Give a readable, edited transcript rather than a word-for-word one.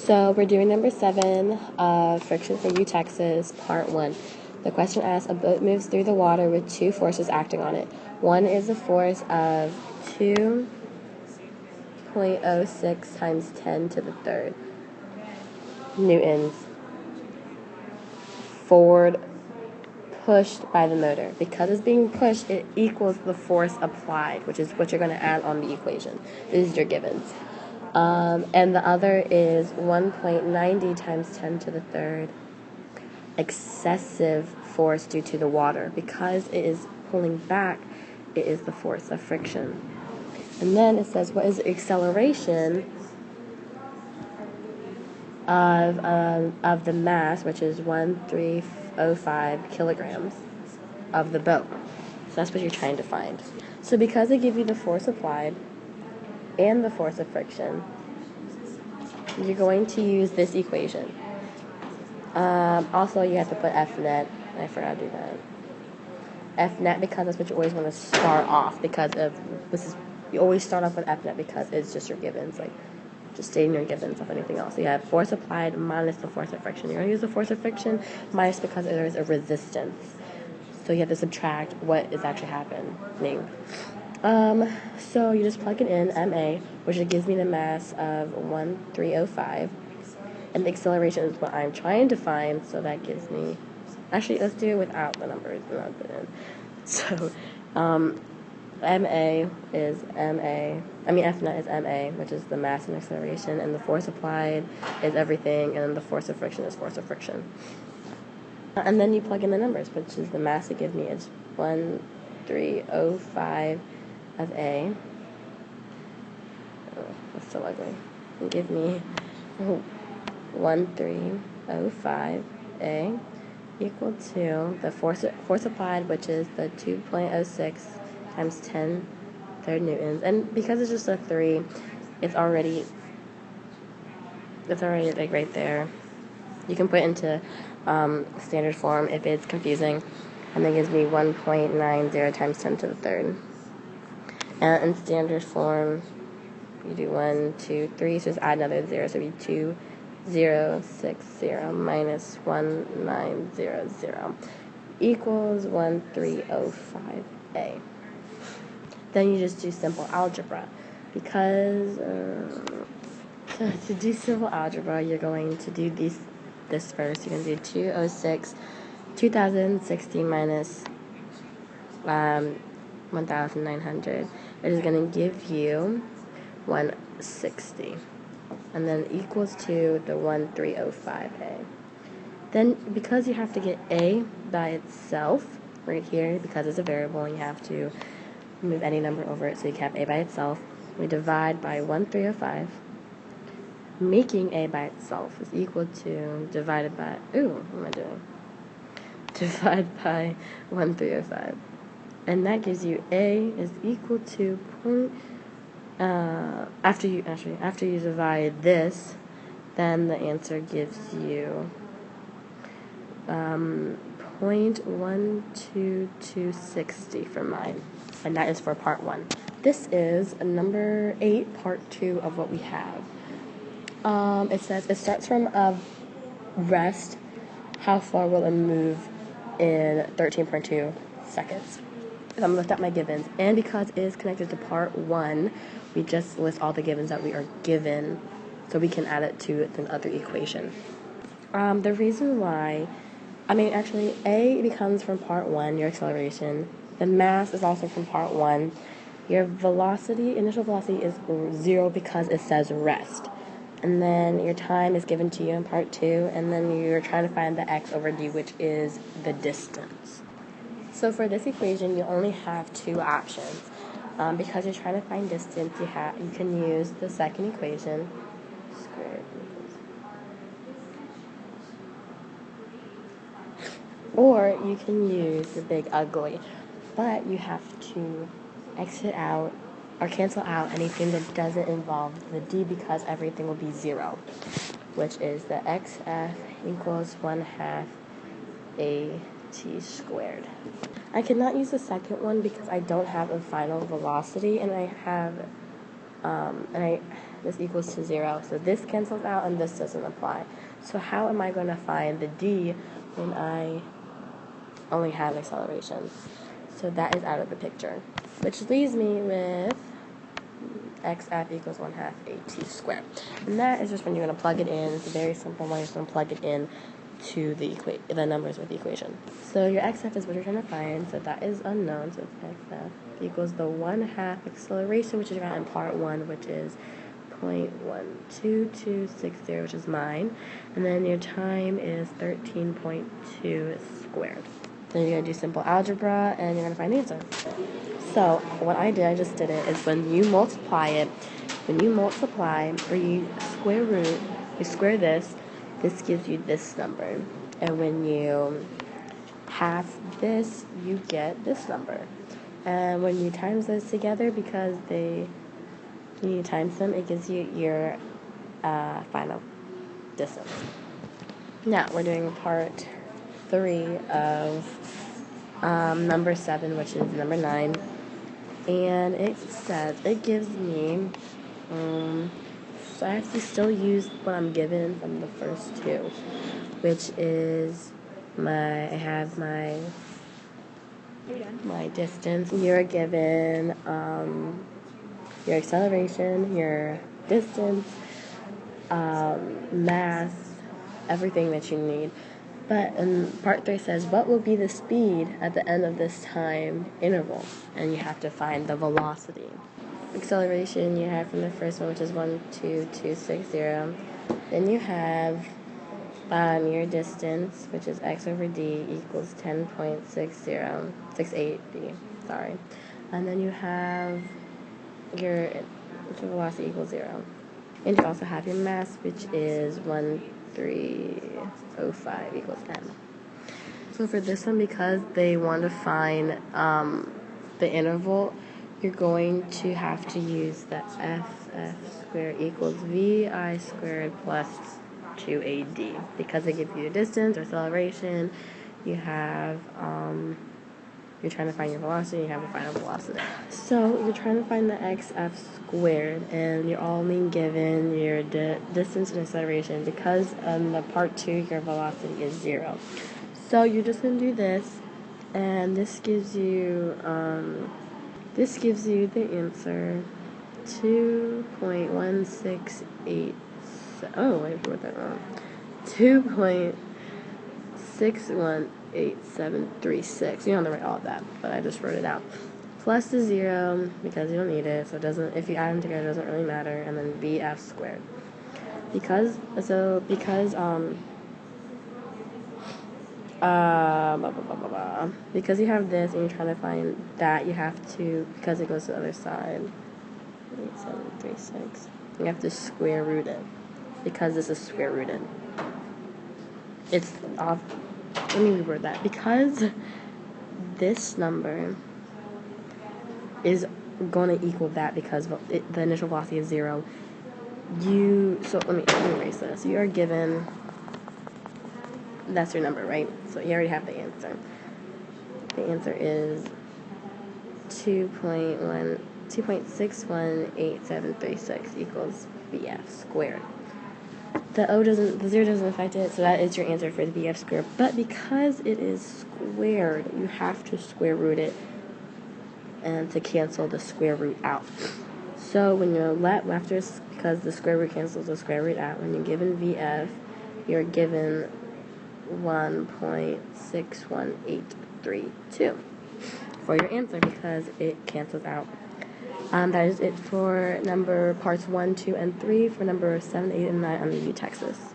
So we're doing number 7 of Friction for You, Texas, part 1. The question asks, a boat moves through the water with two forces acting on it. One is a force of 2.06 times 10 to the third newtons forward pushed by the motor. Because it's being pushed, it equals the force applied, which is what you're going to add on the equation. This is your givens. And the other is 1.90 times 10 to the third excessive force due to the water. Because it is pulling back, it is the force of friction. And then it says, what is the acceleration of the mass, which is 1305 kilograms, of the boat. So that's what you're trying to find. So because they give you the force applied and the force of friction, you're going to use this equation. Also, you have to put F net. I forgot to do that. F net, because that's what you always want to start off, because of this is, you always start off with F net because it's just your givens, like just stating your givens of anything else. So you have force applied minus the force of friction. You're going to use the force of friction minus because there is a resistance. So you have to subtract what is actually happening. So you just plug it in, MA, which gives me the mass of 1305. And the acceleration is what I'm trying to find, so that gives me... Actually, let's do it without the numbers and not put it in. So, MA is MA. F net is MA, which is the mass and acceleration, and the force applied is everything, and then the force of friction is force of friction. And then you plug in the numbers, which is the mass it gives me is 1305 of A. Oh, that's so ugly. And give me 1305 A equal to the force applied, which is the 2.06 times 10 third newtons. And because it's just a 3, it's already like right there. You can put it into standard form if it's confusing, and that gives me 1.90 times 10 to the third. And in standard form, you do 1, 2, 3, so just add another 0, so it'd be 2060 minus 1900 equals 1305A. Then you just do simple algebra, because to do simple algebra, you're going to do this first. You're going to do 2060 minus 1900. It is going to give you 160. And then equals to the 1305A. Then, because you have to get A by itself, right here, because it's a variable, you have to move any number over it, so you can have A by itself. We divide by 1305. Making A by itself is equal to, divided by, what am I doing? Divide by 1305. And that gives you A is equal to after you divide this, then the answer gives you 0.12260 for mine, and that is for part 1. This is number 8, part 2 of what we have. It says it starts from a rest. How far will it move in 13.2 seconds? So I'm going to lift up my givens, and because it is connected to part 1, we just list all the givens that we are given, so we can add it to the other equation. The reason why, A becomes from part 1, your acceleration. The mass is also from part 1. Your velocity, initial velocity, is 0 because it says rest. And then your time is given to you in part 2, and then you're trying to find the x over d, which is the distance. So for this equation, you only have 2 options. Because you're trying to find distance, you can use the second equation, squared equals, or you can use the big ugly, but you have to exit out or cancel out anything that doesn't involve the d, because everything will be 0, which is the xf equals 1/2 a t squared. I cannot use the second one because I don't have a final velocity, and I have this equals to 0. So this cancels out and this doesn't apply. So how am I going to find the d when I only have acceleration? So that is out of the picture, which leaves me with xf equals 1/2 at squared. And that is just when you're going to plug it in. It's a very simple one. You're just going to plug it in to the numbers with the equation. So your xf is what you're trying to find. So that is unknown. So it's xf equals the 1/2 acceleration, which is got in part 1, which is 0.12260, which is mine. And then your time is 13.2 squared. Then you're going to do simple algebra, and you're going to find the answer. So what I just did it, is when you multiply or you square root, you square this gives you this number. And when you half this, you get this number. And when you times those together, because you times them, it gives you your final distance. Now we're doing part 3 of number 7, which is number 9, and it says it gives me so I have to still use what I'm given from the first two, which is I have my distance. You're given your acceleration, your distance, mass, everything that you need. But part 3 says, what will be the speed at the end of this time interval? And you have to find the velocity. Acceleration you have from the first one, which is 12260. Then you have your distance, which is x over d equals 10.68 d. Sorry. And then you have your velocity equals 0. And you also have your mass, which is 1305 equals 10. So for this one, because they want to find the interval, you're going to have to use the f squared equals vi squared plus 2ad, because they give you a distance or acceleration. You have you're trying to find your velocity, you have the final velocity. So you're trying to find the xf squared, and you're only given your distance and acceleration, because in the part 2 your velocity is 0. So you're just going to do this, and this gives you the answer 2.168. Oh, wait, I wrote that wrong. 2.618736. You don't have to write all of that, but I just wrote it out. Plus the 0, because you don't need it, so it doesn't. If you add them together, it doesn't really matter. And then bf squared. Because you have this and you're trying to find that, you have to, because it goes to the other side, 8736, you have to square root it, because this is square rooted. It's off. Let me reword that. Because this number is going to equal that, because the initial velocity is 0. So let me erase this. You are given, that's your number, right? So you already have the answer. The answer is 2.618736 equals bf squared. The 0 doesn't affect it, so that is your answer for the bf squared. But because it is squared, you have to square root it and to cancel the square root out. So when you're because the square root cancels the square root out, when you're given vf, you're given 1.61832 for your answer, because it cancels out. That is it for parts 1, 2, and 3 for number 7, 8, and 9 on the U Texas.